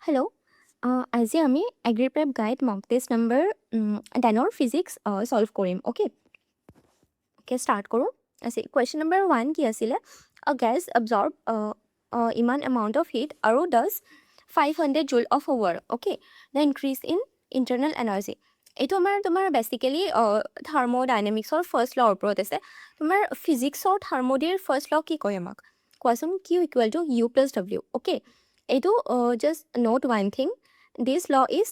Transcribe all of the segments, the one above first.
Hello'. আজি আমি agri prep guide মক test number 10ৰ physics solve কৰিম। অ'কে ষ্টাৰ্ট কৰোঁ। কুৱেশ্যন নম্বৰ 1 কি আছিলে? আ গেছ এবজৰ্ব ইমান এমাউণ্ট অফ হিট আৰু ডাজ 500 জুল of work. Okay the increase in internal energy. এইটো তোমাৰ বেচিকেলি থাৰ্মোডাইনামিক্সৰ ফাৰ্ষ্ট ল' ওপৰত আছে। তোমাৰ ফিজিক্সৰ থাৰ্মোডিৰ ফাৰ্ষ্ট ল' কি কয় আমাক কোৱাচোন? Q equal to U plus W. Okay এইটো just note one thing, this law' is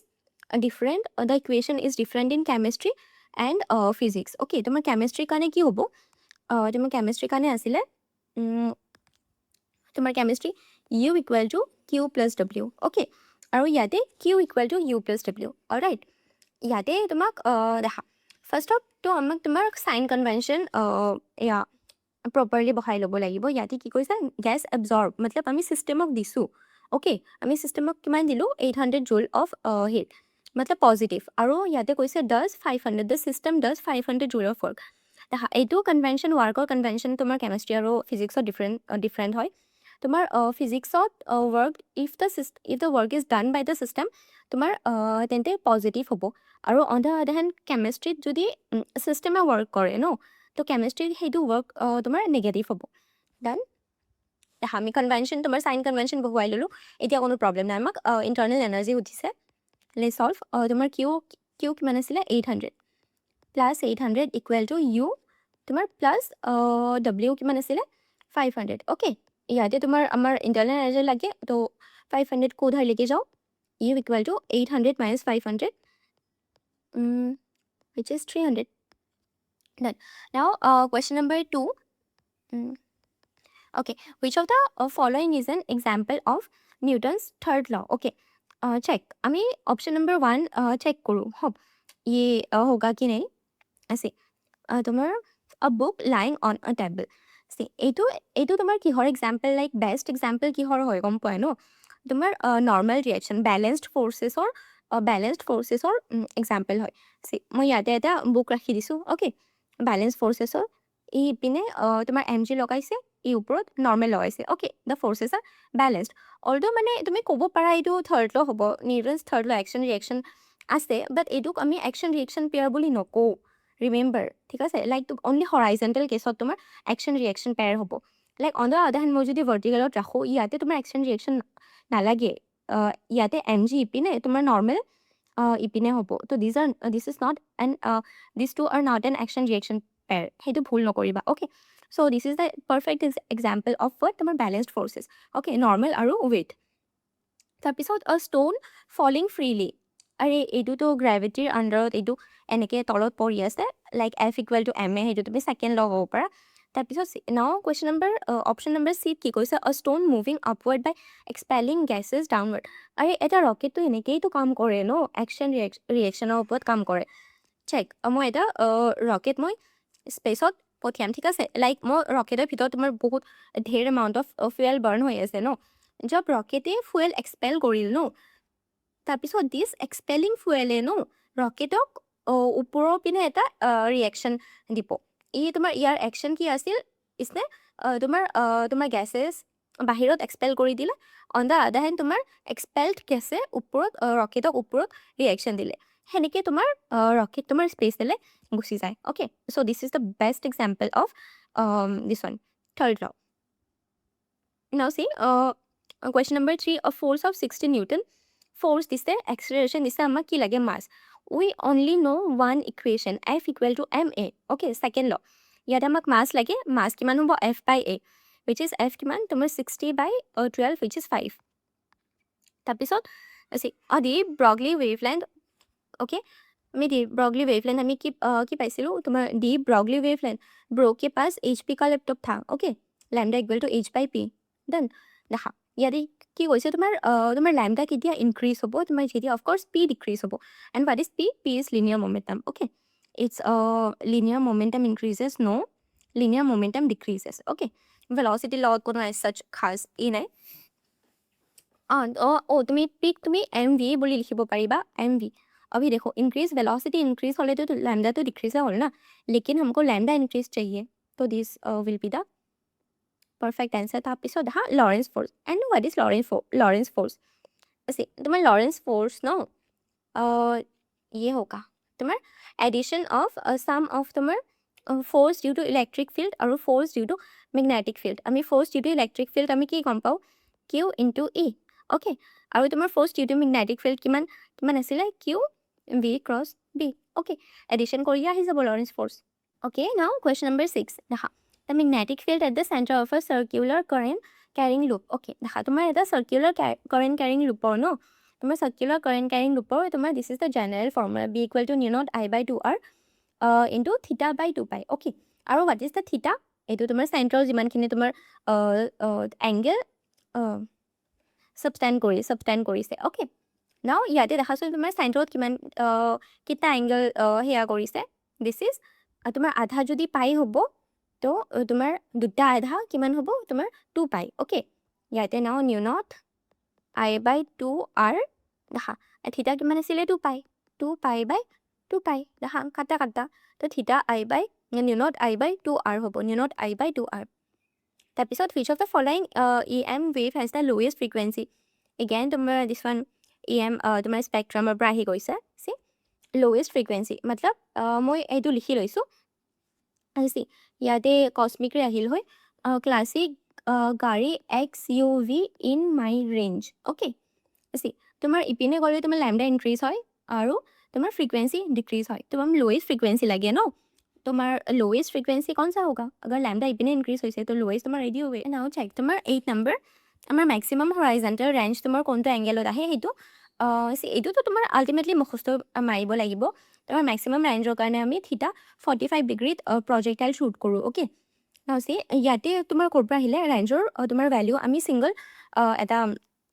different, the equation is different in chemistry and physics. Okay তোমাৰ কেমেষ্ট্ৰিৰ কাৰণে কি হ'ব? তোমাৰ কেমেষ্ট্ৰিৰ কাৰণে আছিলে তোমাৰ chemistry U equal to Q plus W. Okay আৰু ইয়াতে Q equal to U plus W. Alright, ইয়াতে তোমাক দেখা ফাৰ্ষ্টতো আমাক তোমাৰ চাইন কনভেনশ্যন এয়া প্ৰপাৰলি বহাই ল'ব লাগিব। ইয়াতে কি কৈছে? গেছ এবজৰ্ব মতলব আমি ছিষ্টেমক দিছোঁ। অ'কে আমি ছিষ্টেমক কিমান দিলোঁ? 800 জুল অফ হিট মতলব পজিটিভ। আৰু ইয়াতে কৈছে ডাজ 500, দ্য ছিষ্টেম ডাজ 500 জুল অফ ৱৰ্ক। দেখা এইটো কনভেনশ্যন, ৱৰ্কৰ কনভেনশ্যন তোমাৰ কেমেষ্ট্ৰি আৰু ফিজিক্সত ডিফাৰেণ্ট হয়। তোমাৰ ফিজিক্সত work if the work is done by the system তোমাৰ তেন্তে পজিটিভ হ'ব। আৰু অন দ্য আদাৰ হেণ্ড কেমেষ্ট্ৰিত যদি ছিষ্টেমে ৱৰ্ক কৰে ন, তো কেমেষ্ট্ৰিত সেইটো ৱৰ্ক তোমাৰ নিগেটিভ হ'ব। ডান। দেখা আমি কনভেনশ্যন তোমাৰ চাইন কনভেনশ্যন বহুৱাই ল'লোঁ। এতিয়া কোনো প্ৰব্লেম নাই। আমাক ইণ্টাৰনেল এনাৰ্জি সুধিছে। Let's solve. তোমাৰ কিউ কিমান আছিলে? 800 প্লাছ 800 ইকুৱেল টু ইউ তোমাৰ প্লাছ ডব্লিউ কিমান আছিলে? 500। অ'কে ইয়াতে তোমাৰ আমাৰ ইণ্টাৰনেল এনাৰ্জি লাগে, তো 500 को उधर लेके जाओ। U equal to 800 minus 500 which is 300. Done. Now question number 2. Okay, which of the following is an example of Newton's third law? Okay, check. আমি option number 1 check करूँ। होप ये होगा कि नहीं? ऐसे তোমাৰ a book lying on a table. See, এইটো তোমাৰ কিহৰ এক্সাম্পল, লাইক বেষ্ট এক্সাম্পল কিহৰ হয় গম পোৱা ন? তোমাৰ নৰ্মেল ৰিয়েকশ্যন বেলেঞ্চড ফ'ৰ্চেছৰ এক্সাম্পল হয়। চি মই ইয়াতে এটা বুক ৰাখি দিছোঁ। অ'কে বেলেঞ্চ ফ'ৰ্চেছৰ ইপিনে তোমাৰ এম জি লগাইছে, ই ওপৰত নৰ্মেল লগাইছে। Okay the forces R balanced. Although মানে তুমি ক'ব পাৰা এইটো থাৰ্ড ল' হ'ব, নিউটনছ থাৰ্ড ল'। একশ্যন ৰিয়েকশ্যন আছে, বাট এইটোক আমি একশ্যন ৰিয়েকশ্যন পেয়াৰ বুলি নকওঁ। ৰিমেম্বাৰ, ঠিক আছে? লাইক অনলি হৰাইজেণ্টেল কেছত তোমাৰ একশ্যন ৰিয়েকশ্যন পেয়াৰ হ'ব। Like on the other hand মই যদি ভাৰ্টিকেলত ৰাখোঁ, ইয়াতে তোমাৰ একশ্যন ৰিয়েকশ্যন নালাগে। ইয়াতে এম জি ইপিনে তোমাৰ নৰ্মেল ইপিনে হ'ব। তো this is not an this to are not an action reaction pair. সেইটো ভুল নকৰিবা। Okay so' this is the perfect example of what তোমাৰ বেলেঞ্চড ফ'ৰ্চেছ। অ'কে নৰ্মেল আৰু ৱেইট। তাৰপিছত আ ষ্ট'ন ফলিং ফ্ৰীলি। আৰে এইটোতো গ্ৰেভিটিৰ আণ্ডাৰত এইটো এনেকৈ তলত পৰি আছে, like F equal to M A, সেইটো তুমি ছেকেণ্ড ল' হ'ব পাৰা। তাৰপিছত নাও কুৱেশ্যন নম্বৰ অপশ্যন নম্বৰ চিত কি কৈছে? আ ষ্ট'ন মুভিং আপৱাৰ্ড বাই এক্সপেলিং গেছেছ ডাউনৱাৰ্ড। আৰে এটা ৰকেটটো এনেকৈতো কাম কৰে ন, একশ্যন ৰিয়েকশ্যনৰ ওপৰত কাম কৰে। চেক, মই এটা ৰকেট মই স্পেচত পঠিয়াম, ঠিক আছে? লাইক মই ৰকেটৰ ভিতৰত তোমাৰ বহুত ধেৰ এমাউণ্ট অফ ফুৱেল বাৰ্ণ হৈ আছে ন। জব ৰকেটে ফুৱেল এক্সপেল কৰিল ন, তাৰপিছত দিছ এক্সপেলিং ফুৱেলে ন ৰকেটক ওপৰৰ পিনে এটা ৰিয়েকশ্যন দিব। তোমাৰ ইয়াৰ একশ্যন কি আছিল? ইছনে তোমাৰ গেছেছ বাহিৰত এক্সপেল কৰি দিলে। অন দ্য আদাৰ হেণ্ড তোমাৰ এক্সপেল্ড গেছে ওপৰত ৰকেটক ওপৰত ৰিয়েকশ্যন দিলে। সেনেকৈ তোমাৰ ৰকেট তোমাৰ স্পেচলৈ গুচি যায়। Okay so' this is the best example of this one third law'. Now see question number 3, a force of 60 newton force দিছে, এক্সেলাৰেশ্যন দিছে, আমাক কি লাগে? Mass. We only know' one equation, F equal to M A. Okay second law'. ইয়াতে আমাক mass লাগে। Mass কিমান হ'ব? F by A, which is F কিমান? তোমাৰ 60 বাই 12 উইচ ইজ 5। তাৰপিছত দি ব্ৰগলি ৱেভলেন্থ। অ'কে আমি ডি ब्रॉगली वेवलेंथ আমি কি পাইছিলোঁ? তোমাৰ ডি ब्रॉगली वेवलेंथ ब्रो के पास एच पी का लैपटॉप था। Okay lambda equal to H by P. Done. দেখা ইয়াতে কি কৈছে? তোমাৰ ল্যাম্ডা কেতিয়া ইনক্ৰিজ হ'ব? তোমাৰ যেতিয়া অফক'ৰ্ছ পি ডিক্ৰিজ হ'ব। And what is P? P is linear momentum. Okay it's linear momentum increases, no' linear momentum decreases. Okay ভেল'চিটিৰ লগত কোনো এজ ছাচ খাছ নাই। তুমি পিক তুমি এম ভি বুলি লিখিব পাৰিবা। एम वी अभी देखो इंक्रीज वेलोसिटी इंक्रीज होले तो लैम्डा तो डिक्रीज होल ना, लेकिन हमको लैम्डा इंक्रीज चाहिए, तो this will be the perfect answer. তাৰপিছত হা Lorentz force. And what is Lorentz force? See तुम्हारा लॉरेंस फोर्स नो ये होगा तुम्हारा एडिशन ऑफ सम ऑफ तुम्हारा force due to electric field और force due to magnetic field आमी force due to electric field आमी की गम पाऊ Q into E ओके और तुम्हार force due to magnetic field किमान किमान आছিলে Q V cross B okay addition करिया आহি যাব Lorentz force okay now question number 6 देखा the magnetic field at the center of a circular current carrying loop okay देखा तुम्हार এটা circular current carrying loop और no तुम्हार circular current carrying loop और तुम्हार this is the general formula B equal to nu naught I by 2R into theta by 2 pi okay আৰু what is the theta এইটো তোমাৰ central যিমানখিনি তোমাৰ angle সাবটেন্ড কৰিছে ওকে নাও ইয়াতে দেখাছো তোমাৰ সেন্ট্ৰত কিমান কিটা এংগেল হেয়া কৰিছে দিস ইজ তোমাৰ আধা যদি পাই হ'ব তো তোমাৰ দুটা আধা কিমান হ'ব তোমাৰ 2 পাই ওকে ইয়াতে নাও new not I by 2R দেখা থিটা কিমান আছিলে 2 পাই 2 পাই বাই 2 পাই দেখা কাটা কাটা তো থিটা I by new not I by 2R হ'ব new not I by 2R তাৰপিছত which of the following EM wave has the lowest frequency again তোমাৰ this one EM তোমাৰ স্পেক্ট্ৰামৰ পৰা আহি গৈছে see lowest frequency मतलब মই এইটো লিখি লৈছো see ইয়াতে কসমিক ৰে আহিল হয় ক্লাছিক গাড়ী XUV in my range okay see তোমাৰ ইপিনে গলে তোমাৰ ল্যাম্ডা ইনক্ৰিজ হয় আৰু তোমাৰ फ्रीक्वेंसी डिक्रीज হয় तो हम लोएस्ट फ्रीक्वेंसी लगे नो तुम्हार लोएस्ट फ्रीक्वेंसी कौन सा होगा अगर लैम्डा इतने इंक्रीज होइसे तो लोएस्ट तुम्हार रेडियो वे नाउ चेक तुम्हार 8 नंबर আমার मैक्सिमम हराइजन्टल रेंज तुम्हार कोनটো एंगेलत आहे हेतु এইটো তো তোমাৰ আলটিমেটলি মুখস্থ মাৰিব লাগিব তোমাৰ मैक्सिमम रेंजৰ কাৰণে আমি থিটা 45 ডিগ্ৰীত প্ৰজেক্টাইল শুট কৰো ওকে নাও সি ইয়াতে তোমাৰ কৰপৰা আহিলে रेंजৰ তোমাৰ ভ্যালু আমি সিঙ্গল এটা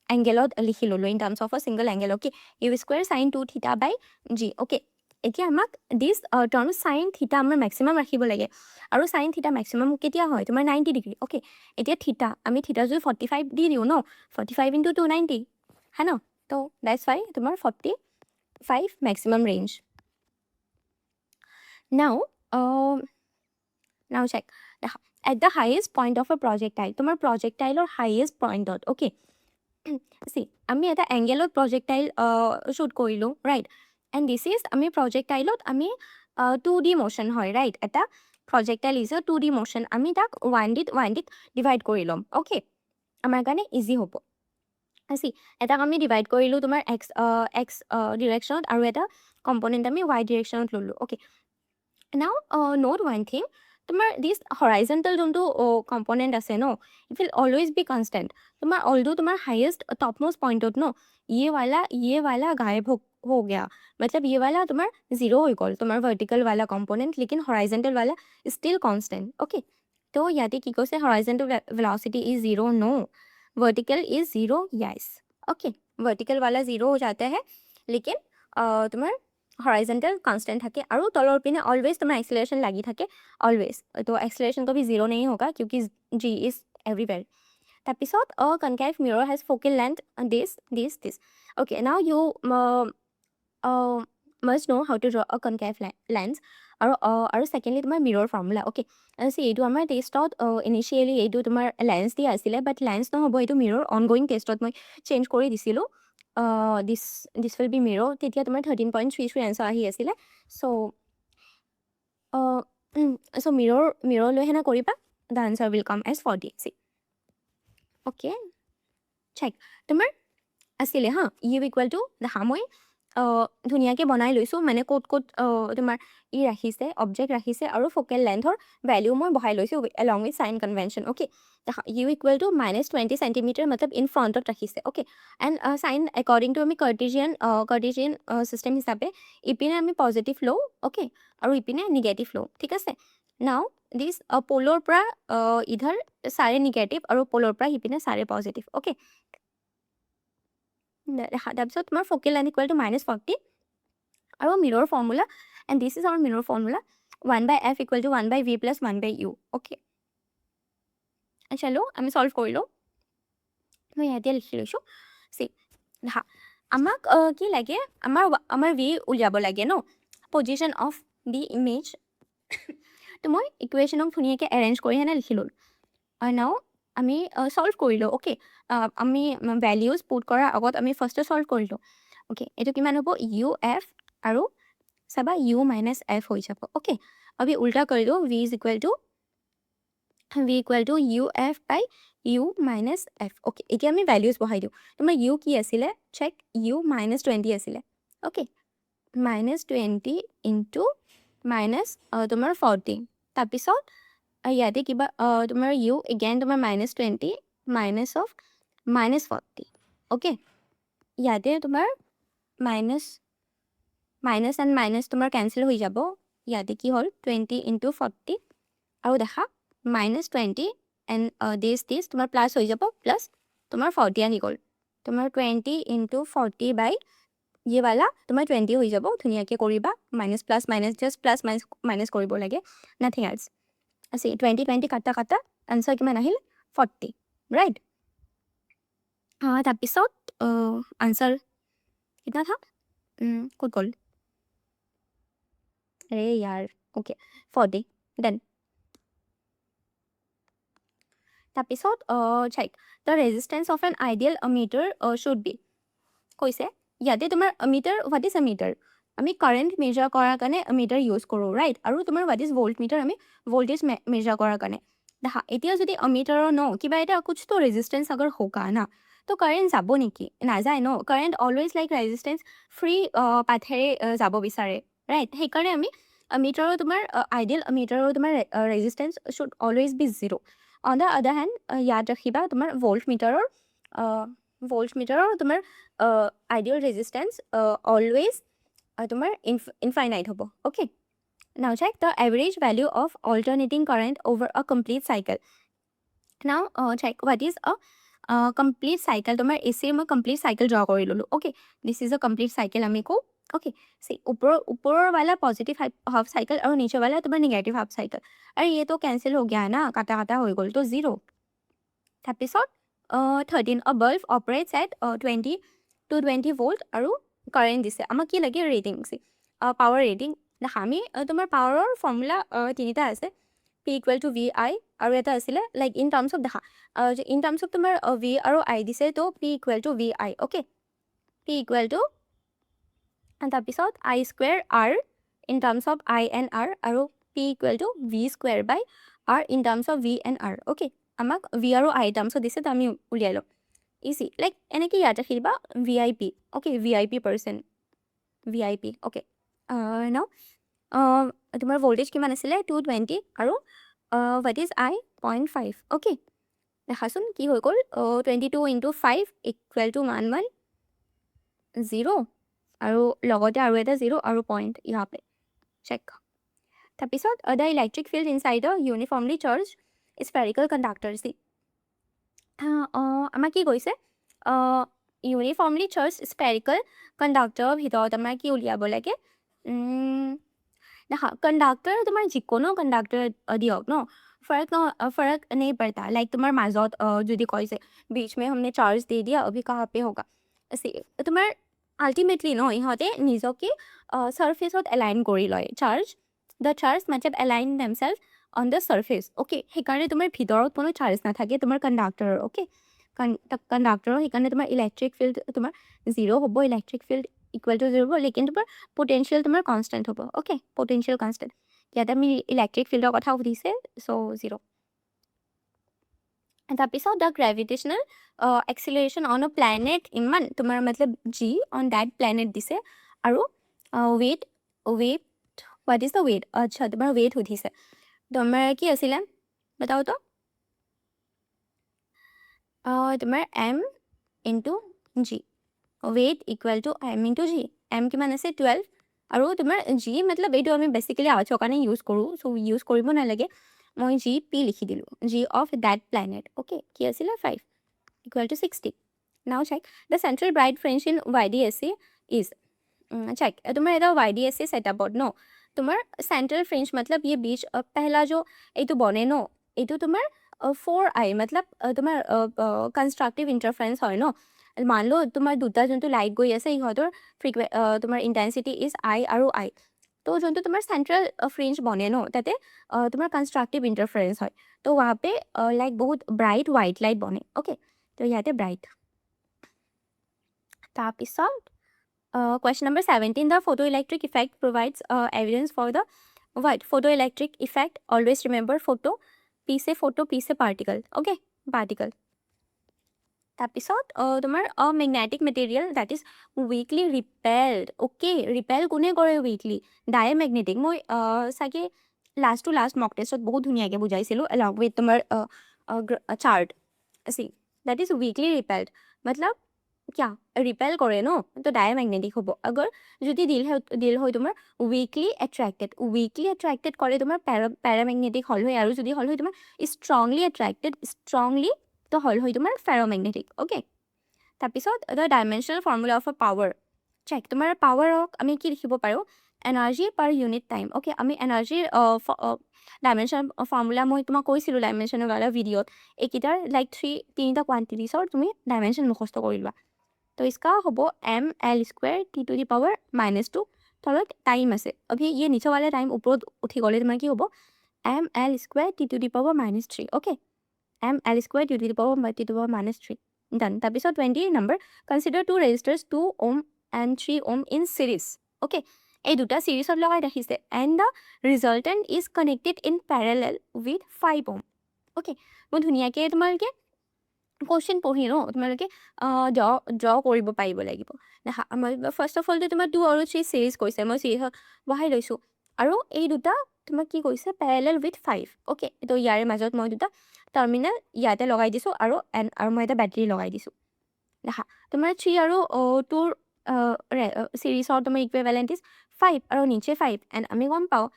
এংগেলত লিখি ললো in terms of a single angle okay u square sin 2 থিটা বাই g ওকে এতিয়া আমাক দিস টার্ম sin থিটা আমাৰ मैक्सिमम ৰাখিব লাগে আৰু sin থিটা मैक्सिमम কেতিয়া হয় তোমাৰ 90 ডিগ্ৰী ওকে এতিয়া থিটা আমি থিটা যদি 45 দি দিও ন 45 into 290 है ना तो दैट्स व्हाई तुम्हार 45 maximum range now now check at the highest point of a projectile तुम्हार प्रोजेक्टाइलर हाईएस्ट पॉइंटत ओके सी আমি এটা এংগেলত প্ৰজেক্টাইল শুট কৰিলো ৰাইট এণ্ড দিস ইজ আমি প্ৰজেক্টাইলত আমি 2D মোশন হয় ৰাইট এটা projectile is a 2D motion আমি তাক 1D ডিভাইড কৰি লম ওকে আমাৰ কাৰণে ইজি হ'ব সি এটাক আমি ডিভাইড কৰিলো তোমাৰ x ডিৰেকশ্যনত আৰু এটা কম্পোনেন্ট আমি y ডিৰেকশ্যনত ললো okay now note one thing তোমার দিস হরাইজন্টাল যোনটো কম্পোনেন্ট আছে ন it will always be constant तुम्हार ऑल्दो तुम्हार हाईएस्ट टॉप मोस्ट पॉइंट नो ये वाला गायब हो गया मतलब ये वाला तुम्हार जीरो हो गल तुम्हार वर्टिकल वाला कंपोनेंट लेकिन हॉरिजॉन्टल वाला स्टिल कांस्टेंट ओके तो याते की কৈছে horizontal velocity is zero no vertical is zero yes okay vertical वाला जीरो हो जाता है लेकिन तुम्हार हॉरिजॉन्टल कांस्टेंट থাকে আৰু তলৰ পিনে অলवेज তোমাৰ एक्सेलरेशन লাগি থাকে অলवेज तो एक्सेलरेशन कभी जीरो नहीं होगा क्योंकि g इज एवरीवेयर তাৰপিছত a concave mirror has focal length this okay now you must know how to draw a concave lens আৰু secondly তোমাৰ mirror formula okay see এইটো আমাৰ টেষ্টত ইনিশিয়ালি এইটো তোমাৰ লেন্স দি আছিলে বাট লেন্স নহব এইটো mirror ongoing টেষ্টত মই চেঞ্জ কৰি দিছিলো this will be mirror তেতিয়া তোমাৰ 13.33 आंसर আহি আছিলে so so mirror লৈ হেনা কৰিবা the answer will come as 40 see okay check তোমাৰ আছিলে হা u equal to দেখা মই ধুনিয়াকে বনাই লৈছো মানে কোড তোমাৰ ই ৰাখিছে অবজেক্ট ৰাখিছে আৰু ফোকেল লেন্থৰ ভ্যালু মই বহাই লৈছো along with sign convention okay u equal to -20 cm मतलब in front of ৰাখিছে okay and sign according to আমি cartesian system হিচাপে ইপিনে আমি পজিটিভ লো okay আৰু ইপিনে নেগেটিভ লো ঠিক আছে now this polar পৰা इधर सारे नेगेटिव और polar পৰা ইপিনে सारे पॉजिटिव okay তাৰপিছত তোমাৰ focal length equal to -40 আৰু mirror formula and this is our mirror formula 1/f equal to 1/v plus 1/u okay চলো আমি সলভ কৰিলো মই ইয়াতে লিখি লৈছো সি হা আমাক কি লাগে আমাৰ v উলিয়াব লাগে ন পজিশন অফ দি ইমেজ তো মই ইকুৱেশ্যনক ধুনিয়াকে এৰেঞ্জ কৰি হেনে লিখি ললো আৰু নাও আমি সলভ কৰিলোঁ অ'কে আমি ভেলিউজ পুট কৰাৰ আগত আমি ফাৰ্ষ্টে সলভ কৰিলোঁ অ'কে এইটো কিমান হ'ব ইউ এফ আৰু চাবা ইউ মাইনাছ এফ হৈ যাব অ'কে আমি উল্টা কৰিলোঁ v equal to U F by U minus F okay এতিয়া আমি ভেলিউজ বহাই দিওঁ তোমাৰ ইউ কি আছিলে চেক ইউ -20 আছিলে অ'কে -20 ইনটু মাইনাছ তোমাৰ 40 তাৰপিছত ইয়াতে কিবা তোমাৰ ইউ এগেইন তোমাৰ -20 মাইনাছ অফ -40 অ'কে ইয়াতে তোমাৰ মাইনাছ এণ্ড মাইনাছ তোমাৰ কেঞ্চেল হৈ যাব ইয়াতে কি হ'ল 20 ইনটু 40 আৰু দেখা -20 এণ্ড দিছ তোমাৰ প্লাছ হৈ যাব প্লাছ তোমাৰ 40 আহি গ'ল তোমাৰ 20 ইনটু 40 বাই ये वाला তোমাৰ 20 হৈ যাব ধুনীয়াকৈ কৰিবা minus plus minus just plus minus কৰিব লাগে নাথিং এলছ আছে 20 কাটা আনচাৰ কিমান আহিল 40 ৰাইট তাৰপিছত আনচাৰ কিমান থা ক'ত গ'ল अरे यार ओके 40 डन তাৰপিছত check the resistance of an ideal meter should be কৈছে ইয়াতে তোমাৰ meter what is a meter আমি কাৰেণ্ট মেজাৰ কৰাৰ কাৰণে মিটাৰ ইউজ কৰোঁ ৰাইট আৰু তোমাৰ হোৱাট ইজ ভল্ট মিটাৰ আমি ভল্টেজ মেজাৰ কৰাৰ কাৰণে দেখা এতিয়া যদি মিটাৰৰ ন কিবা এটা কুছতো ৰেজিষ্টেঞ্চ আगर होगा ना তো কাৰেণ্ট যাব নেকি নাযায় ন current always like resistance free পাথেৰে যাব বিচাৰে ৰাইট সেইকাৰণে আমি মিটাৰৰ তোমাৰ আইডিয়েল মিটাৰৰ তোমাৰ resistance should always be zero' on the other hand ইয়াদ ৰাখিবা তোমাৰ ভল্ট মিটাৰৰ তোমাৰ আইডিয়েল ৰেজিষ্টেঞ্চ অলৱেজ তোমাৰ ইনফাইনাইট হ'ব okay now check the average value of alternating current over a complete cycle now check what is complete cycle তোমাৰ এচিৰ মই কমপ্লিট চাইকেল ড্ৰ কৰি ল'লোঁ okay this is a complete cycle আমি কওঁ okay सी ऊपर वाला पॉजिटिव हाफ साइकिल और नीचे वाला तुम्हारा निगेटिव हाफ साइकिल अरे ये तो कैंसिल हो गया ना काटा हो गल तो 0 তাৰপিছত 13 अ bulb operates at 20 to 20 volt আৰু কাৰেণ্ট দিছে আমাক কি লাগে ৰেটিং পাৱাৰ ৰেটিং দেখা আমি তোমাৰ পাৱাৰৰ ফৰ্মুলা তিনিটা আছে P equal to V I আৰু এটা আছিলে লাইক ইন টাৰ্মছ অফ দেখা ইন টাৰ্মছ অফ তোমাৰ ভি আৰু আই দিছে তো P equal to V I okay P equal to তাৰপিছত I square R in terms of I and R আৰু P equal to V square by R in terms of V and R okay আমাক V আৰু I টাৰ্মছত দিছে তো আমি উলিয়াই ল'ম easy like এনেকৈ ইয়াত ৰাখিবা ভি আই পি অ'কে ভি আই পি পাৰ্চন ভি আই পি অ'কে ন তোমাৰ ভল্টেজ কিমান আছিলে 220 আৰু হোৱাট ইজ আই 0.5 অ'কে দেখাচোন কি হৈ গ'ল 22 ইনটু 5 ইকুৱেল টু 0 আৰু লগতে আৰু এটা 0 আৰু পইণ্ট ইয়াতে চেক তাৰপিছত the electric field inside the uniformly charge spherical conductor C আমাক কি কৈছে ইউনিফৰ্মলি চাৰ্জ স্পেৰিকেল কণ্ডাক্টৰৰ ভিতৰত আমাৰ কি উলিয়াব লাগে দেখা কণ্ডাক্টৰ তোমাৰ যিকোনো কণ্ডাক্টৰ দিয়ক ন फर्क नहीं पड़ता लाइक तुम्हारे माजौत যদি কয় যে बीच में हमने चार्ज दे दिया अभी कहाँ पे होगा তোমাৰ আল্টিমেটলি ন ইহঁতে নিজকে ছাৰ্ফেচত এলাইন কৰি লয় দ্য চাৰ্জ মানে align themselves on the surface okay সেইকাৰণে তোমাৰ ভিতৰত কোনো চাৰ্জ নাথাকে তোমাৰ কণ্ডাক্টৰৰ অ'কে কণ্ডাক্টৰৰ সেইকাৰণে তোমাৰ ইলেক্ট্ৰিক ফিল্ড তোমাৰ 0 হ'ব ইলেক্ট্ৰিক ফিল্ড ইকুৱেল টু 0 হ'ব লেকিন তোমাৰ পটেঞ্চিয়েল তোমাৰ কনষ্টেণ্ট হ'ব অ'কে পটেঞ্চিয়েল কনষ্টেণ্ট ইয়াতে আমি ইলেক্ট্ৰিক ফিল্ডৰ কথা সুধিছে চ' 0 তাৰপিছত the gravitational acceleration on a planet ইমান তোমাৰ মতলব জি অন ডেট প্লেনেট দিছে আৰু weight what is the weight আচ্ছা তোমাৰ ৱেইট সুধিছে তোমাৰ কি আছিলে बताओ তো তোমাৰ M into G weight equal to M into G M কিমান আছে 12 আৰু তোমাৰ জি মতলব এইটো আমি বেছিকেলি আৰ্টছৰ কাৰণে ইউজ কৰোঁ চ' ইউজ কৰিব নালাগে মই জি পি লিখি দিলোঁ G of that planet okay কি আছিলে 5 equal to 60 now check the central bright fringe in Y D S C is check তোমাৰ এটা ৱাই ডি এছ চি ছেটআপত ন তোমাৰ চেণ্ট্ৰেল ফ্ৰেঞ্চ মতলব ये बीच पहला जो এইটো বনে ন এইটো তোমাৰ 4i মতলব তোমাৰ কনষ্ট্ৰাক্টিভ ইণ্টাৰফাৰেঞ্চ হয় ন মান লো তোমাৰ দুটা যোনটো লাইট গৈ আছে ইহঁতৰ তোমাৰ ইণ্টেঞ্চিটি ইজ আই আৰু আই तो যোনটো তোমাৰ চেণ্ট্ৰেল ফ্ৰিঞ্জ বনে ন তাতে তোমাৰ কনষ্ট্ৰাক্টিভ ইণ্টাৰফাৰেঞ্চ হয় তো वहाँ पे लाइक बहुत ब्राइट वाइट लाइट बने ओके तो ইয়াতে ব্ৰাইট তাৰপিছত question number 17 the photoelectric effect provides evidence for the what photoelectric effect always remember photo piece a particle okay particle তাৰপিছত তোমাৰ magnetic material that is weakly repelled okay repel কোনে কৰে weekly ডায়েমেগনেটিক মই চাগে last two last মক টেষ্টত বহুত ধুনীয়াকৈ বুজাইছিলোঁ এলং উইথ তোমাৰ chart see that is weakly repelled মতলব क्या रिपेल करे नो तो डायमैग्नेटिक होबो अगर যদি দিল হয় তোমাৰ উইকলি এট্ৰাক্টেড কৰে তোমাৰ প্যাৰামেগনেটিক হল হয় আৰু যদি হল হয় তোমাৰ স্ট্ৰংলি তো হল হয় তোমাৰ ফেৰোমেগনেটিক ওকে তাৰপিছত the dimensional formula of a power check তোমাৰ পাৱাৰক আমি কি লিখিব পাৰোঁ energy per unit time okay আমি এনাৰ্জিৰ ডাইমেনশ্যন ফৰ্মুলা মই তোমাক কৈছিলোঁ ডাইমেনশ্যনৰ ৱালা ভিডিঅ'ত এইকেইটাৰ লাইক তিনিটা কোৱান্টিটিছৰ তুমি ডাইমেনশ্যন মুখস্থ কৰি লোৱা तो इसका होबो M L square T to the power -2 तलत टाइम আছে अभी ये नीचे वाला टाइम ऊपर उठी गले তোমাৰ কি হ'ব M L square T to the power -3 okay M L square T to the power -3 done তাৰপিছত 20 নম্বৰ consider two resistors 2 ohm and 3 ohm in series okay এই দুটা সিৰিজত লগাই ৰাখিছে and the resultant is connected in parallel with 5 ohm okay মই ধুনীয়াকৈ তোমালোকে কুৱেশ্যন পঢ়ি ন তোমালোকে ড্ৰ কৰিব পাৰিব লাগিব দেখা মই ফাৰ্ষ্ট অফ অলটো তোমাৰ 2 আৰু 3 চিৰিজ কৈছে মই চিৰিজত বহাই লৈছোঁ আৰু এই দুটা তোমাক কি কৈছে পেৰেলেল উইথ 5 অ'কে তো ইয়াৰে মাজত মই দুটা টাৰ্মিনেল ইয়াতে লগাই দিছোঁ আৰু মই এটা বেটাৰী লগাই দিছোঁ দেখা তোমাৰ 3 আৰু 2ৰ চিৰিজৰ তোমাৰ ইকুইভেলেণ্ট ইজ 5 আৰু নিচে 5 এণ্ড আমি গম পাওঁ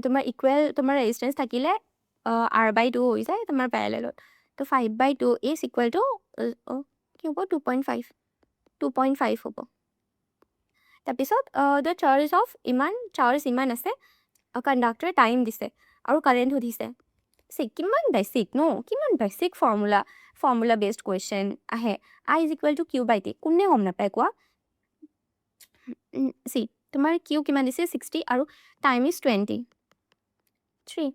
তোমাৰ ইকুৱেল তোমাৰ ৰেজিষ্টেঞ্চ থাকিলে R/2 হৈ যায় তোমাৰ পেৰেলেলত तो 5/2 is equal to কি হ'ব 2.5 হ'ব তাৰপিছত দ্য চাৰ্জ অফ ইমান আছে কণ্ডাক্টৰে টাইম দিছে আৰু কাৰেণ্ট সুধিছে কিমান বেছিক ফৰ্মুলা বেছড কুৱেশ্যন আহে I is equal to Q/T কোনে গম নাপায় কোৱা তোমাৰ কিউ কিমান দিছে 60 আৰু টাইম ইজ 23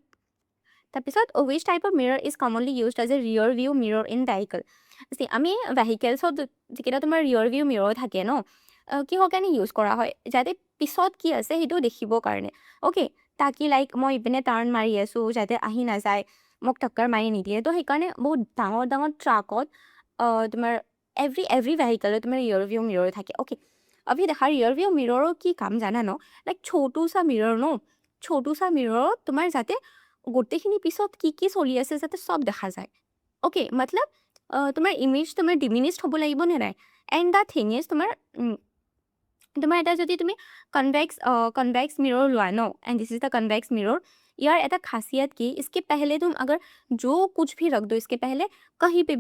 তাৰপিছত which type of mirror is commonly used as a rear view mirror in vehicle আমি ভেহিকেলছত যিকেইটা তোমাৰ ৰিয়ৰ ভিউ মিৰৰ থাকে ন কিহৰ কাৰণে ইউজ কৰা হয় যাতে পিছত কি আছে সেইটো দেখিবৰ কাৰণে অ'কে তাকি লাইক মই ইপিনে টাৰ্ণ মাৰি আছোঁ যাতে আহি নাযায় মোক টক্কৰ মাৰি নিদিয়ে তো সেইকাৰণে বহুত ডাঙৰ ট্ৰাকত তোমাৰ এভৰি ভেহিকেলত তোমাৰ ৰিয়ৰ ভিউ মিৰৰ থাকে অ'কে अभी দেখা ৰিয়ৰ ভিউ মিৰৰৰ কি কাম জানা ন লাইক ছোটো সা মিৰৰ তোমাৰ যাতে গোটেইখিনি পিছত কি চলি আছে যাতে সব দেখা যায় অ'কে মতলব তোমাৰ ইমেজ তোমাৰ ডিমিনিষ্ট হ'ব লাগিব নে নাই এণ্ড দ্য থিং ইজ তোমাৰ এটা যদি তুমি कन्वेक्स मिरर लोआ no and this is the convex mirror यार ऐसा खासियत की इसके पहले तुम अगर जो कुछ भी रख दो इसके पहले कहीं पे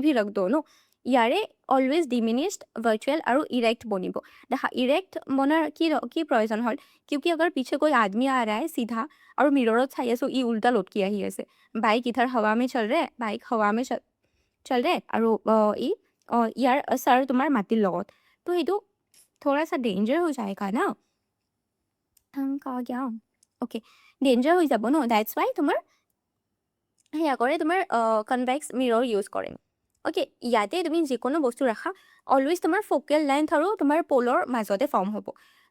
भी रख दो नो यारे অলৱেজ ডিমিনিষ্ট ভাৰ্চুৱেল আৰু इरेक्ट बनिब देखा इरेक्ट बनार की प्रयोजन हल क्योंकि अगर पीछे कोई आदमी आ रहा है सीधा और मिररत चाहि आसो इ उल्टा लटकी आहि आसे बाइक इधर हवा में चल रहे আৰু ইয়াৰ सर তোমাৰ মাটিৰ লগত तो সেইটো थोड़ा सा डेंजर हो जाएगा ना हम कहा क्या ओके डेंजर हो যাব नो दैट्स वाई তোমাৰ সেয়া কৰে তোমাৰ কনভেক্স মিৰৰ ইউজ কৰে ओके ইয়াতে তুমি যিকোনো বস্তু ৰাখা অলৱেজ তোমাৰ ফোকেল লেন্থ আৰু তোমাৰ পোলৰ মাজতে ফৰ্ম হ'ব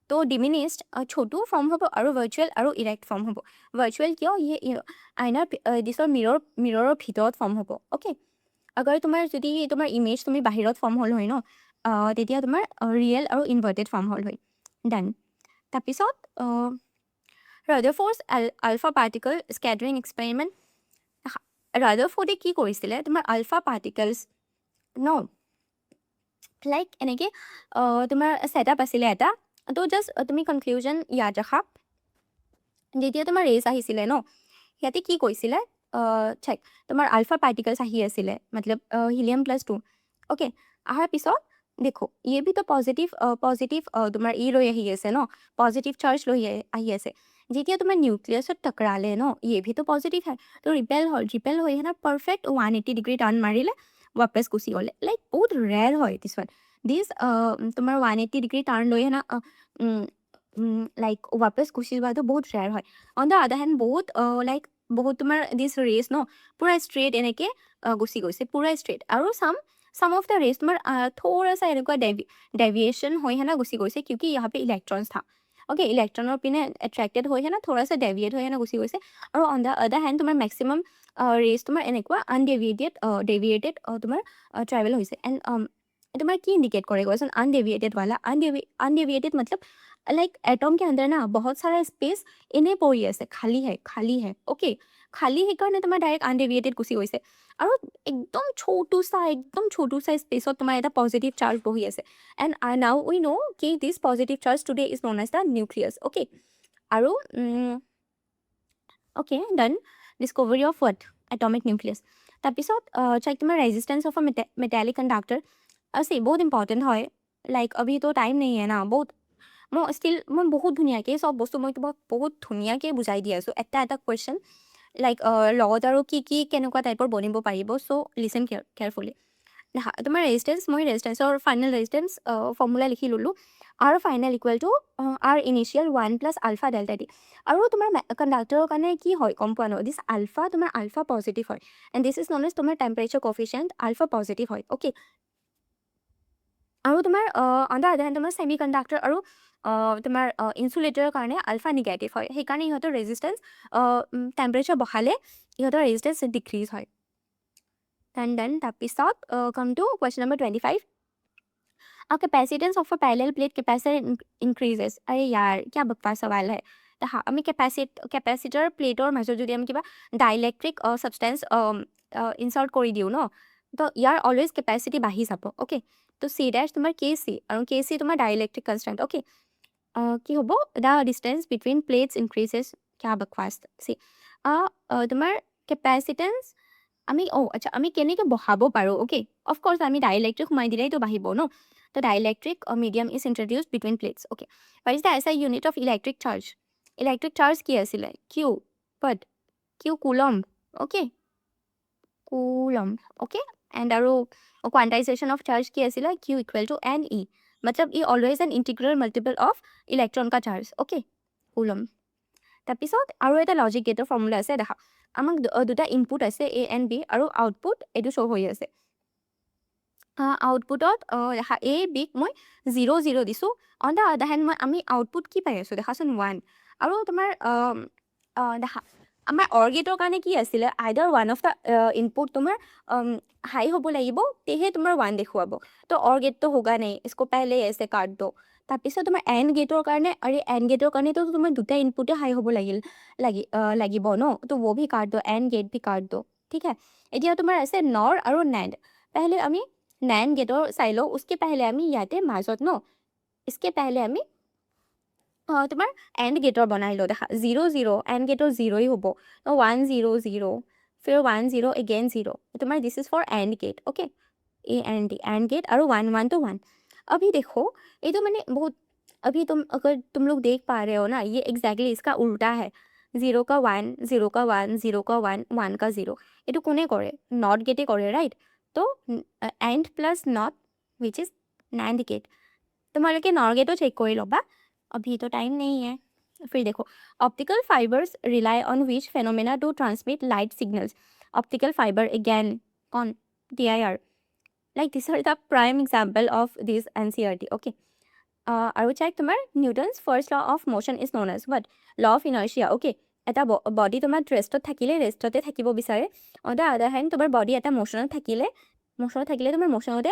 তো ডিমিনিষ্ট ছোটো ফৰ্ম হ'ব আৰু ভাৰ্চুৱেল আৰু ইৰেক্ট ফৰ্ম হ'ব ভাৰ্চুৱেল কিয় আইনাৰ দিছৰ মিৰৰৰ ভিতৰত ফৰ্ম হ'ব ओके अगर তোমাৰ যদি তোমাৰ ইমেজ তুমি বাহিৰত ফৰ্ম হ'ল হয় ন তেতিয়া তোমাৰ ৰিয়েল আৰু ইনভাৰ্টেড ফৰ্ম হ'ল হয় ডান তাৰপিছত ৰাদাৰফোৰ্ডছ আলফা পাৰ্টিকল স্কেটাৰিং এক্সপেৰিমেণ্ট ৰাদাৰফোৰ্ডে কি কৰিছিলে তোমাৰ আলফা পাৰ্টিকলছ ন লাইক এনেকৈ তোমাৰ ছেটআপ আছিলে এটা তো জাষ্ট তুমি কনক্লুজন ইয়াদ ৰাখা যেতিয়া তোমাৰ ৰেজ আহিছিলে ন ইয়াতে কি কৈছিলে চেক তোমাৰ আলফা পাৰ্টিকলছ আহি আছিলে मतलब helium+2 ओके अহাৰ পিছত देखो ये भी तो पॉजिटिव তোমাৰ ই লৈ আহি আছে ন पॉजिटिव चार्ज লৈ আহি আছে যেতিয়া তোমাৰ নিউক্লিয়াছত টকৰালে ন ये भी तो पॉजिटिव है तो रिपेल হৈ না परफेक्ट 180 ডিগ্ৰী টাৰ্ণ মাৰিলে वापस গুচি গ'লে লাইক বহুত ৰেয়াৰ হয় দিছ ওৱান তোমাৰ 180 ডিগ্ৰী টাৰ্ণ লৈ না লাইক ৱাপছ গুচি যোৱাটো বহুত ৰেয়াৰ হয়। অন দ্য আদাৰ হেণ্ড বহুত লাইক বহুত তোমাৰ দিছ ৰেছ ন পুৰা ষ্ট্ৰেইট এনেকৈ গুচি গৈছে, পুৰা ষ্ট্ৰেইট। আৰু some ऑफ द रेस तुम्हार थोड़ा सा এনেকুৱা डेविएशन हो है ना गुसी गई क्योंकि यहाँ पे इलेक्ट्रॉन्स था। ओके इलेक्ट्रॉनर पिने एट्रैक्टेड हो है ना थोड़ा सा डेविएट हो है ना गुसी गई। और ऑन द अदर हैंड तुम्हार मैक्सिमम रेस तुम्हार এনেকুৱা डेविएटेड तुम्हार ट्रैवल होइसे। एंड तुम्हार की इंडिकेट करेगा अनडेविएटेड वाला अनडेविएटेड मतलब लाइक एटम के अंदर ना बहुत सारा स्पेस इन्हें पड़ी है, खाली है ओके खाली है कारण तुम्हार डायरेक्ट अनडेविएटेड गुसी गई। और एकदम छोटू सा स्पेस तुम्हार एटा पॉजिटिव चार्ज बही আছে। एंड नाउ वी नो कि this positive charge today is known as the nucleus okay. और okay done discovery of what atomic nucleus. तारपिছত चाहे तुम्हार resistance of a metallic conductor ऐसे बहुत इंपॉर्टेंट है। लाइक अभी तो टाइम नहीं है ना बहुत मैं स्टिल मैं बहुत धुनियाके सब बस्तु मैं तुम्हाक बहुत धुनियाके बुझाई দি আছো এটা कुवेश्चन लाइक লগত আৰু কি কেনেকুৱা টাইপৰ বনিব পাৰিব। So listen carefully. তোমাৰ ৰেজিষ্টেন্স মই ৰেজিষ্টেন্সৰ ফাইনেল ৰেজিষ্টেন্স ফৰ্মুলা লিখি ললো। R final equal to R initial 1 plus alpha delta T. আৰু তোমাৰ কণ্ডাক্টৰৰ কাৰণে কি হয় গম পোৱা ন দিছ আলফা তোমাৰ আলফা পজিটিভ হয় and this is known as তোমাৰ টেম্পাৰেচাৰ কফিচিয়েণ্ট আলফা পজিটিভ হয় ওকে। আৰু তোমাৰ অন দ্য আদাৰ হেণ্ড তোমাৰ ছেমি কণ্ডাক্টৰ আৰু তোমাৰ ইনচুলেটৰৰ কাৰণে আলফা নিগেটিভ হয়। সেইকাৰণে ইহঁতৰ ৰেজিষ্টেন্স টেম্পাৰেচাৰ বঢ়ালে ইহঁতৰ ৰেজিষ্টেন্স ডিক্ৰিজ হয়। দেন তাৰপিছত come to question number 25। Capacitance of a parallel plate capacitor increases. अरे यार क्या बकवास सवाल है। हाँ आम कैपेसिटर प्लेटर मजर जो क्या डाइलेक्ट्रिक सबस्टेंस इनसार्ट कर दिও न तो यार अलवेज कैपेसिटी बढ़ी যাব ओके। तो सी डैश तुम्हार के सी और के सी तुम्हार डाइलेक्ट्रिक कन्स्टेंट ओके। कि हम the distance between plates increases क्या बकवास सी तुम्हार कैपेसिटेंस আমি আচ্ছা আমি কেনেকৈ বহাব পাৰোঁ ওকে। অফক'ৰ্ছ আমি ডাইলেক্ট্ৰিক সোমাই দিলেইতো বাঢ়িব ন। তো dielectric medium is introduce between plates okay. What is the S I unit of electric charge. Electric charge কি আছিলে Q but Q coulomb okay coulomb okay. And আৰু কোৱান্টাইজেশ্যন অফ চাৰ্জ কি আছিলে Q equal to N E मतलब E always N integral multiple of electron কা charge okay coulomb. তাৰপিছত আৰু এটা লজিক গেটৰ ফৰ্মুলা আছে দেখা আমাক দুটা ইনপুট আছে এ এণ্ড বি আৰু আউটপুট এইটো শ্ব' হৈ আছে। আউটপুটত দেখা এ বিক মই 0 দিছোঁ। অন দ্য আদাৰ হেণ্ড মই আমি আউটপুট কি পাই আছোঁ দেখাচোন 1। আৰু তোমাৰ দেখা আমাৰ অৰ গেটৰ কাৰণে কি আছিলে আইদাৰ ওৱান অফ দ্য ইনপুট তোমাৰ হাই হ'ব লাগিব তেহে তোমাৰ 1 দেখুৱাব। তো অৰ গেটটো হোগা নাই इसको पहले ऐसे काट दो। তাৰপিছত তোমাৰ এণ্ড গেটৰ কাৰণে আৰু এণ্ড গেটৰ কাৰণেতো তোমাৰ দুটা ইনপুটে হাই হ'ব লাগিব ন। তো वो भी काट दो एंड गेट भी काट दो ठीक है। এতিয়া তোমাৰ আছে নर আৰু नैंड। पहले আমি नैंड गेटर চাই লওঁ उसके पहले আমি ইয়াতে মাজত ন इसके पहले আমি তোমাৰ एंड गेटर বনাই লওঁ দেখা 0 एंड गेटर 0 ही হ'ব। 1 0 0 फिर 1 0 अगेन 0 तुम्हारा this is for and gate okay A and gate और 1 1 तो 1। अभी देखो ये तो मैंने बहुत अभी अगर तुम लोग देख पा रहे हो ना ये एग्जैक्टली इसका उल्टा है। 0 का 1 0 का 1 0 का 1 1 का 0 ये तो कोने करे नॉट गेटे करे राइट। तो and plus not which is NAND gate तुम्हारे नॉर गेटो चेक कर लबा अभी तो टाइम नहीं है। फिर देखो optical fibres rely on which phenomena to transmit light signals. Optical fibre again कौन DIR like these are the prime example of this NCERT okay। আৰু check তোমাৰ Newton's first law of motion is known as what law of inertia okay। এটা body তোমাৰ ৰেষ্টত থাকিলে ৰেষ্টতে থাকিব বিচাৰে। On the other hand তোমাৰ body এটা মোশনত থাকিলে তোমাৰ মোশনতে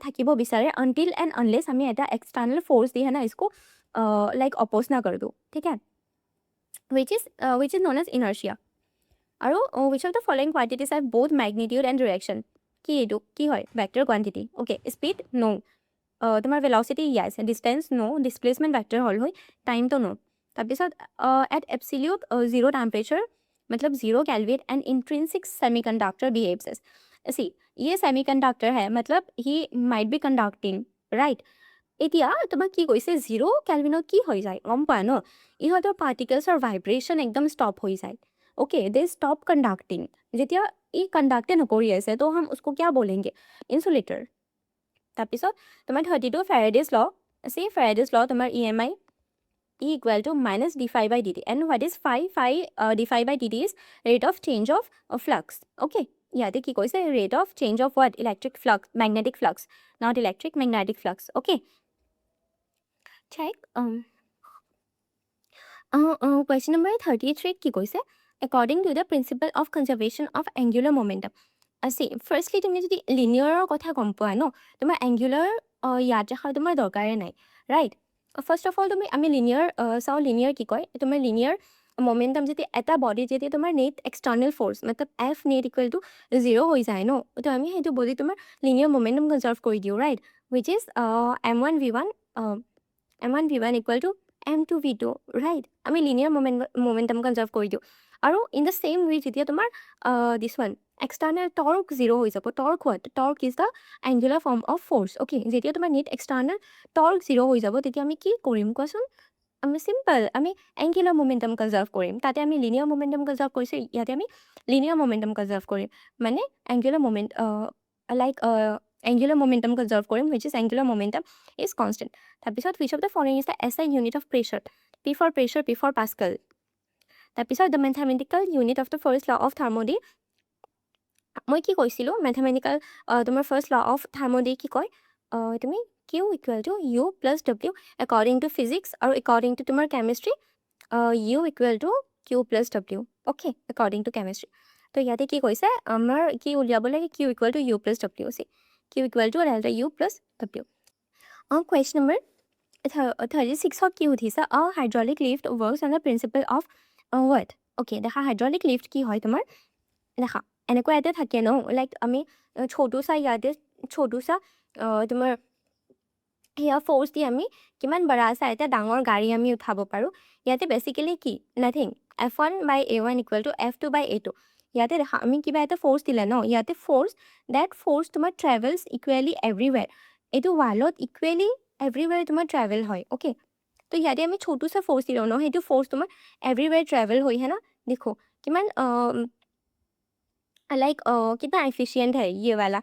থাকিব বিচাৰে until and unless আমি এটা external force দি है ना इसको like অপ'জ না कर दो ठीक है which is known as inertia। আৰু which of the following quantities have both magnitude and direction কি এইটো কি হয় ভেক্টৰ কোৱান্টিটি ওকে স্পীড নো তোমাৰ ভেলচিটি ইয়াছ ডিষ্টেঞ্চ নো ডিছপ্লেচমেণ্ট ভেক্টৰ হ'ল হয় টাইমটো নো। তাৰপিছত এট এবছলিউট 0 টেম্পাৰেচাৰ मतलब 0 kelvin and intrinsic semiconductor behaves as see ये सेमीकंडक्टर है मतलब he might be conducting right. এতিয়া তোমাক কি কৈছে 0 কেলভিনত কি হৈ যায় গম পোৱা ন ইহঁতৰ পাৰ্টিকলছৰ ভাইব্ৰেশ্যন একদম ষ্টপ হৈ যায় ओके दे स्टॉप कंडक्टिंग যেতিয়া ই कंडक्टे नकरी আছে तो हम उसको क्या बोलेंगे इंसुलेटर। তাৰপিছত তোমাৰ 32 ফেৰাডেজ ল सी ফেৰাডেজ ল তোমাৰ EMI E equal to minus d phi by dt. And what is phi? Phi d phi by dt is rate of change of flux. Okay. ইয়াতে কি কৈছে rate of change of what? Electric flux, magnetic flux, not electric, magnetic flux. Okay. Check. Question number 33 কি কৈছে? According to the principle of conservation of angular momentum. See, firstly তুমি যদি লিনিয়াৰৰ কথা গম পোৱা ন, তোমাৰ angular ইয়াত ৰাখাৰ তোমাৰ দৰকাৰে নাই, right? First of all, আমি লিনিয়াৰ চাওঁ, লিনিয়াৰ কি কয়, তোমাৰ লিনিয়াৰ momentum যদি এটা বডি যদি তোমাৰ নেট এক্সটাৰ্নেল ফ'ৰ্চ মতলব F নেট ইকুৱেল টু 0 হৈ যায় ন, তো আমি সেইটো বডি তোমাৰ লিনিয়াৰ momentum কনজাৰ্ভ কৰি দিওঁ, right? Which is m1v1 equal to m2v2, right? আমি লিনিয়াৰ momentum কনজাৰ্ভ কৰি দিওঁ। আৰু in the same way যেতিয়া তোমাৰ this one external torque 0 হৈ যাব, torque what? Torque is the angular form of force, okay? যেতিয়া তোমাৰ net external torque 0 হৈ যাব তেতিয়া আমি কি কৰিম কোৱাচোন? আমি simple আমি angular momentum কনজাৰ্ভ কৰিম। তাতে আমি linear momentum কনজাৰ্ভ কৰিছো, ইয়াতে আমি linear momentum কনজাৰ্ভ কৰিম। মানে angular momentum কনজাৰ্ভ কৰিম, which is angular momentum is constant। তাৰপিছত which of the following is the SI unit of pressure? P for pressure, P for Pascal। তাৰপিছত the mathematical unit of the first law of thermodynamics, মই কি কৈছিলো mathematical তোমাৰ first law of thermodynamics কি কয়, তুমি Q equal to U plus W according to physics আৰু according to তোমাৰ chemistry, U equal to Q plus W, okay, according to chemistry। তো ইয়াতে কি কৈছে আমাৰ কি উলিয়াব লাগে, Q equal to U plus W, see Q equal to delta U plus W। question number 36 কি সুধিছে, a hydraulic lift works on the principle of what? Okay, দেখা hydraulic lift কি হয় তোমাৰ, দেখা এনেকুৱা এটা থাকে ন, লাইক আমি ছোটুসা ইয়াতে ছোটুসা তোমাৰ সেয়া ফ'ৰ্চ দি আমি কিমান বৰা চা এটা ডাঙৰ গাড়ী আমি উঠাব পাৰোঁ। ইয়াতে বেচিকেলি কি nothing, F1 by A1 equal to F2 by A2। ইয়াতে দেখা আমি কিবা এটা ফ'ৰ্চ দিলে ন, ইয়াতে ফ'ৰ্চ, ডেট ফ'ৰ্চ তোমাৰ ট্ৰেভেলছ ইকুৱেলি এভৰিৱেৰ, এইটো ৱালত ইকুৱেলি এভৰিৱেৰ তোমাৰ ট্ৰেভেল হয়, অ'কে। তো ইয়াতে আমি ছোটুসা ফ'ৰ্চ দিলোঁ ন, সেইটো ফ'ৰ্চ তোমাৰ এভৰিৱেৰ ট্ৰেভেল হয় হে না, দেখো কিমান like कितना efficient है ये वाला,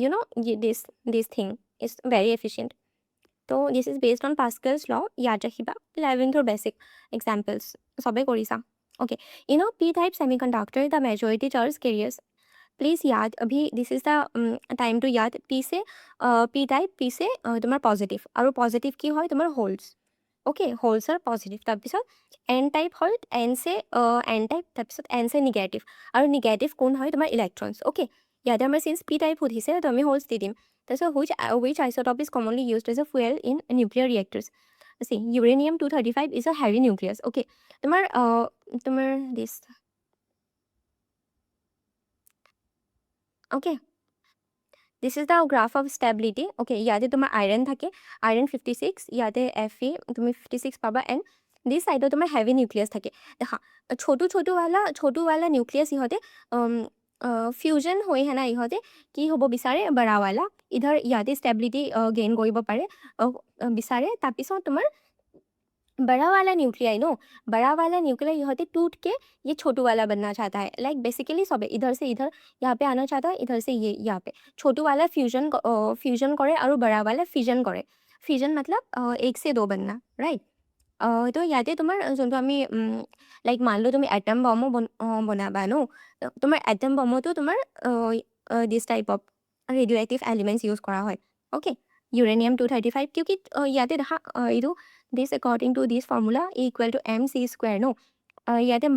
you know this thing is very efficient। तो this is based on Pascal's law, याद रखिबा 11th or basic examples सबे কৰিছা, okay। you know p type semiconductor the majority charge carriers, please याद अभी this is the time to याद p से p type p से तुम्हार positive আৰু positive কি হয় তোমাৰ holes, okay, holes are positive। তাৰপিছত n type হ'ল n से n type, তাৰপিছত n से negative আৰু negative কোন হয় তোমাৰ electrons, okay। ইয়াতে আমাৰ since p type সুধিছে তো আমি holes দি দিম। তাৰপিছত which isotope is commonly used as a fuel in nuclear reactors? See, uranium 235 is a heavy nucleus, okay। তোমাৰ this, okay, this is the graph of stability, okay। ইয়াতে তোমাৰ iron থাকে, iron 56, ইয়াতে Fe তুমি 56 পাবা, and this side তোমাৰ heavy nucleus থাকে। দেখা ছোটু वाला nucleus ইহতে fusion হৈ হেনা ইহতে কি হ'ব বিচাৰে বড়া वाला, ইধৰ ইয়াতে stability gain কৰিব পাৰে বিচাৰে। তাৰপিছত তোমাৰ बड़ा वाला न्यूक्लियाई नो, बड़ा वाला न्यूक्लियाई यहाँ पे टूट के ये छोटू वाला बनना चाहता है, लाइक बेसिकली सब इधर से इधर यहाँ पे आना चाहता है, इधर से ये यहाँ पे छोटू वाला फ्यूजन करे और बड़ा वाला फिजन करे। फिजन मतलब एक से दो बनना, राइट। तो ইয়াতে তোমাৰ যোনটো আমি লাইক মানলো তুমি এটম বমো বনাবা নো, তোমাৰ এটম বমতো তোমাৰ this type of radioactive elements use কৰা হয়, অ'কে। ইউৰেনিয়াম 235 क्योंकि ইয়াতে দেখা এইটো this according to this formula A equal to mc square no, ইয়াতে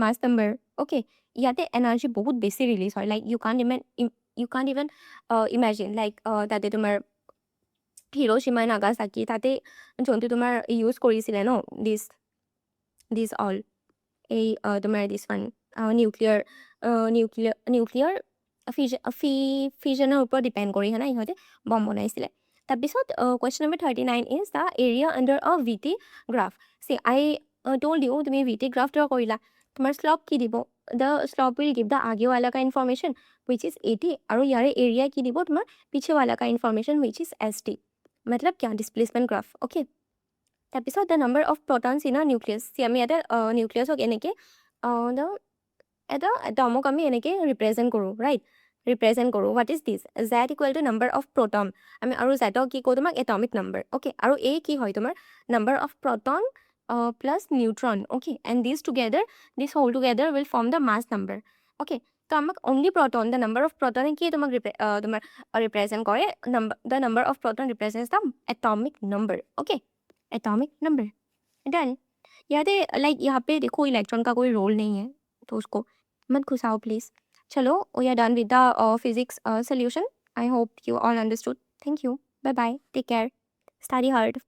mass number, okay। ইয়াতে এনাৰ্জি বহুত বেছি ৰিলিজ হয়, like you can't even imagine, like তাতে তোমাৰ হিৰোশ্বিমা নাগাসাকি তাতে যোনটো তোমাৰ ইউজ কৰিছিলে ন দিছ অল এই তোমাৰ দিছ ওৱান নিউক্লিয়াৰ ফিজনৰ ওপৰত ডিপেণ্ড কৰি হেনা ইহঁতে বম বনাইছিলে। তাৰপিছত question number 39 is the area under a VT graph। See, I told you তুমি VT graph draw কৰিলা, তোমাৰ slope কি দিব, the slope will give the आगे वाला का information which is 80 আৰু ইয়াৰে area কি দিব তোমাৰ পিছে वाला का information which is ST, मतलब क्या displacement graph, okay। তাৰপিছত the number of protons in a nucleus, see আমি এটা নিউক্লিয়াছক এনেকৈ এটা এটমক আমি এনেকৈ ৰিপ্ৰেজেণ্ট কৰোঁ, ৰাইট। ৰিপ্ৰেজেণ্ট কৰোঁ what is this Z equal to number of proton আমি আৰু জেডক কি কওঁ তোমাক এটমিক নাম্বাৰ অ'কে আৰু এই কি হয় তোমাৰ number of proton plus neutron okay and this whole together will form the mass number okay তো আমাক only proton the number of প্ৰটনে কি তোমাক তোমাৰ रिप्रेजेंट करे the number of proton represents the atomic number okay atomic number done याद है like यहाँ पे देखो इलेक्ट्रॉन का कोई रोल नहीं है तो उसको मत घुसाओ प्लीज़ चलो we are done with the physics solution I hope you all understood thank you bye bye take care study hard